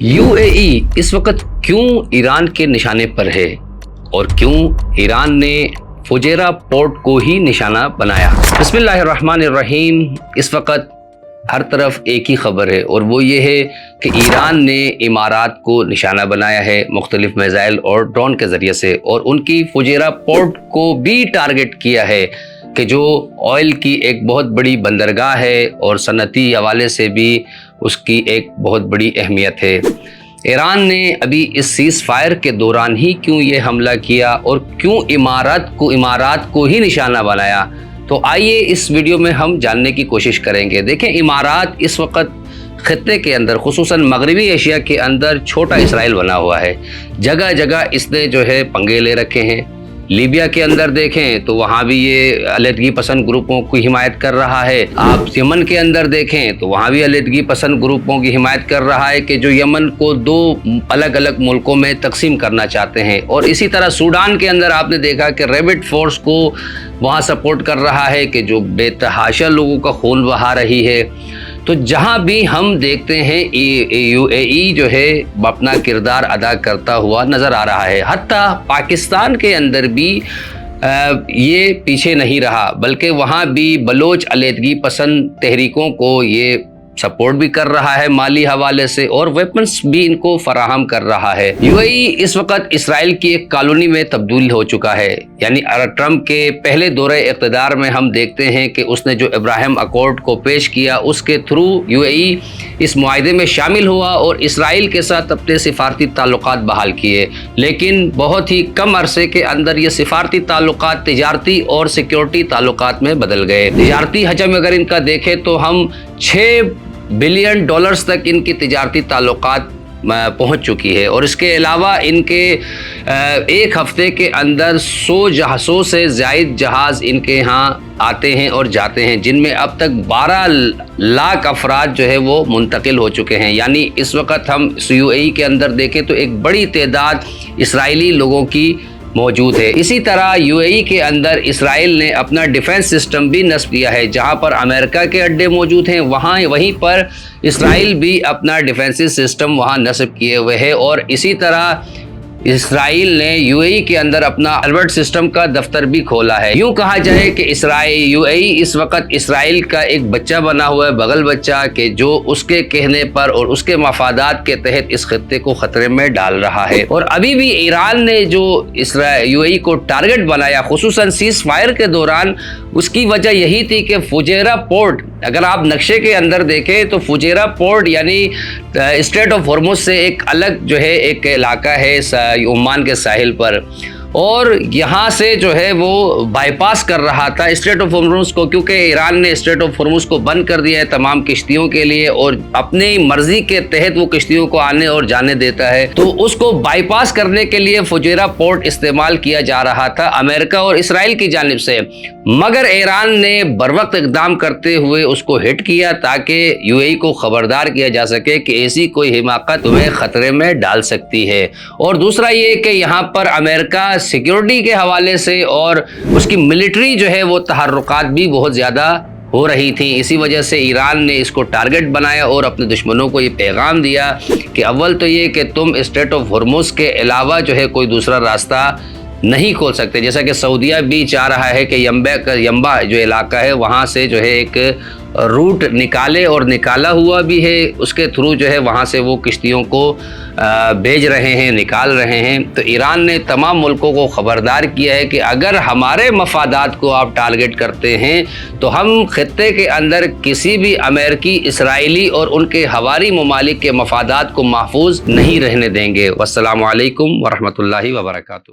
UAE इस वक्त क्यों ईरान के निशाने पर है और क्यों ईरान ने फुजैरा पोर्ट को ही निशाना बनाया। बिस्मिल्लाहिर्रहमानिर्रहीम। इस वक्त हर तरफ एक ही खबर है और वो ये है कि ईरान ने इमारात को निशाना बनाया है मुख्तलिफ मिसाइल और ड्रोन के ज़रिए से, और उनकी फुजैरा पोर्ट को भी टारगेट किया है कि जो ऑयल की एक बहुत बड़ी बंदरगाह है और सनती हवाले से भी उसकी एक बहुत बड़ी अहमियत है। ईरान ने अभी इस सीज़ फायर के दौरान ही क्यों ये हमला किया और क्यों इमारात को ही निशाना बनाया, तो आइए इस वीडियो में हम जानने की कोशिश करेंगे। देखें, इमारात इस वक्त खत्ते के अंदर खुसूसन मगरबी एशिया के अंदर छोटा इसराइल बना हुआ है। जगह जगह इसने जो है पंगे ले रखे हैं। लीबिया के अंदर देखें तो वहाँ भी ये अलहदगी पसंद ग्रुपों की हिमायत कर रहा है। आप यमन के अंदर देखें तो वहाँ भी अलहदगी पसंद ग्रुपों की हिमायत कर रहा है कि जो यमन को दो अलग अलग मुल्कों में तकसीम करना चाहते हैं। और इसी तरह सूडान के अंदर आपने देखा कि रैबिट फोर्स को वहाँ सपोर्ट कर रहा है कि जो बेतहाशा लोगों का खून बहा रही है। तो जहाँ भी हम देखते हैं यूएई जो है अपना किरदार अदा करता हुआ नज़र आ रहा है। हत्ता पाकिस्तान के अंदर भी ये पीछे नहीं रहा, बल्कि वहाँ भी बलोच अलहदगी पसंद तहरीकों को ये सपोर्ट भी कर रहा है माली हवाले से, और वेपन्स भी इनको फराहम कर रहा है। यूएई इस वक्त इसराइल की एक कॉलोनी में तब्दील हो चुका है। यानी ट्रंप के पहले दौरे इक़्तिदार में हम देखते हैं कि उसने जो इब्राहिम अकॉर्ड को पेश किया उसके थ्रू यूएई इस मुआहदे में शामिल हुआ और इसराइल के साथ अपने सिफारती ताल्लुकात बहाल किए। लेकिन बहुत ही कम अरसे के अंदर ये सिफारती ताल्लुकात तिजारती और सिक्योरिटी ताल्लुकात में बदल गए। तिजारती हजम अगर इनका देखें तो हम 6 बिलियन डॉलर्स तक इनकी तिजारती ताल्लुकात पहुंच चुकी है। और इसके अलावा इनके एक हफ्ते के अंदर 100 से ज़ायद जहाज़ इनके यहाँ आते हैं और जाते हैं, जिनमें अब तक 12 लाख अफराद जो है वो मुंतकिल हो चुके हैं। यानी इस वक्त हम यूएई के अंदर देखें तो एक बड़ी तादाद इसराइली लोगों की मौजूद है। इसी तरह यूएई के अंदर इसराइल ने अपना डिफेंस सिस्टम भी नस्ब किया है। जहां पर अमेरिका के अड्डे मौजूद हैं वहीं पर इसराइल भी अपना डिफेंसिव सिस्टम वहां नस्ब किए हुए है। और इसी तरह इसराइल ने यूएई के अंदर अपना अलर्ट सिस्टम का दफ्तर भी खोला है। यूं कहा जाए कि यूएई इस वक्त इसराइल का एक बच्चा बना हुआ है, बगल बच्चा, के जो उसके कहने पर और उसके मफादात के तहत इस खत्ते को खतरे में डाल रहा है। और अभी भी ईरान ने जो यूएई को टारगेट बनाया खुसूसन सीज़ फायर के दौरान, उसकी वजह यही थी कि फुजैरा पोर्ट, अगर आप नक्शे के अंदर देखें तो फुजैरा पोर्ट यानी स्ट्रेट ऑफ हॉर्मुज़ से एक अलग जो है एक इलाका है ओमान के साहिल पर, और यहाँ से जो है वो बाईपास कर रहा था स्ट्रेट ऑफ हॉर्मुज़ को, क्योंकि ईरान ने स्ट्रेट ऑफ हॉर्मुज़ को बंद कर दिया है तमाम किश्तियों के लिए और अपनी मर्जी के तहत वो किश्तियों को आने और जाने देता है। तो उसको बाईपास करने के लिए फुजैरा पोर्ट इस्तेमाल किया जा रहा था अमेरिका और इसराइल की जानिब से, मगर ईरान ने बरवक्त इक़दाम करते हुए उसको हिट किया ताकि यूएई को खबरदार किया जा सके कि ऐसी कोई हिमाकत तुम्हें ख़तरे में डाल सकती है। और दूसरा ये कि यहाँ पर अमेरिका सिक्योरिटी के हवाले से और उसकी मिलिट्री जो है वो तहर्रुकात भी बहुत ज़्यादा हो रही थी। इसी वजह से ईरान ने इसको टारगेट बनाया और अपने दुश्मनों को ये पैगाम दिया कि अव्वल तो ये कि तुम स्ट्रेट ऑफ हॉर्मुज़ के अलावा जो है कोई दूसरा रास्ता नहीं खोल सकते। जैसा कि सऊदीया भी चाह रहा है कि यम्बा जो इलाका है वहाँ से जो है एक रूट निकाले, और निकाला हुआ भी है। उसके थ्रू जो है वहाँ से वो किश्तियों को भेज रहे हैं, निकाल रहे हैं। तो ईरान ने तमाम मुल्कों को ख़बरदार किया है कि अगर हमारे मफादात को आप टारगेट करते हैं तो हम खत्ते के अंदर किसी भी अमेरिकी, इसराइली और उनके हवारी ममालिक के मफादात को महफूज नहीं रहने देंगे। वस्सलामु अलैकुम वरहमतुल्लाहि वबरकातुहू।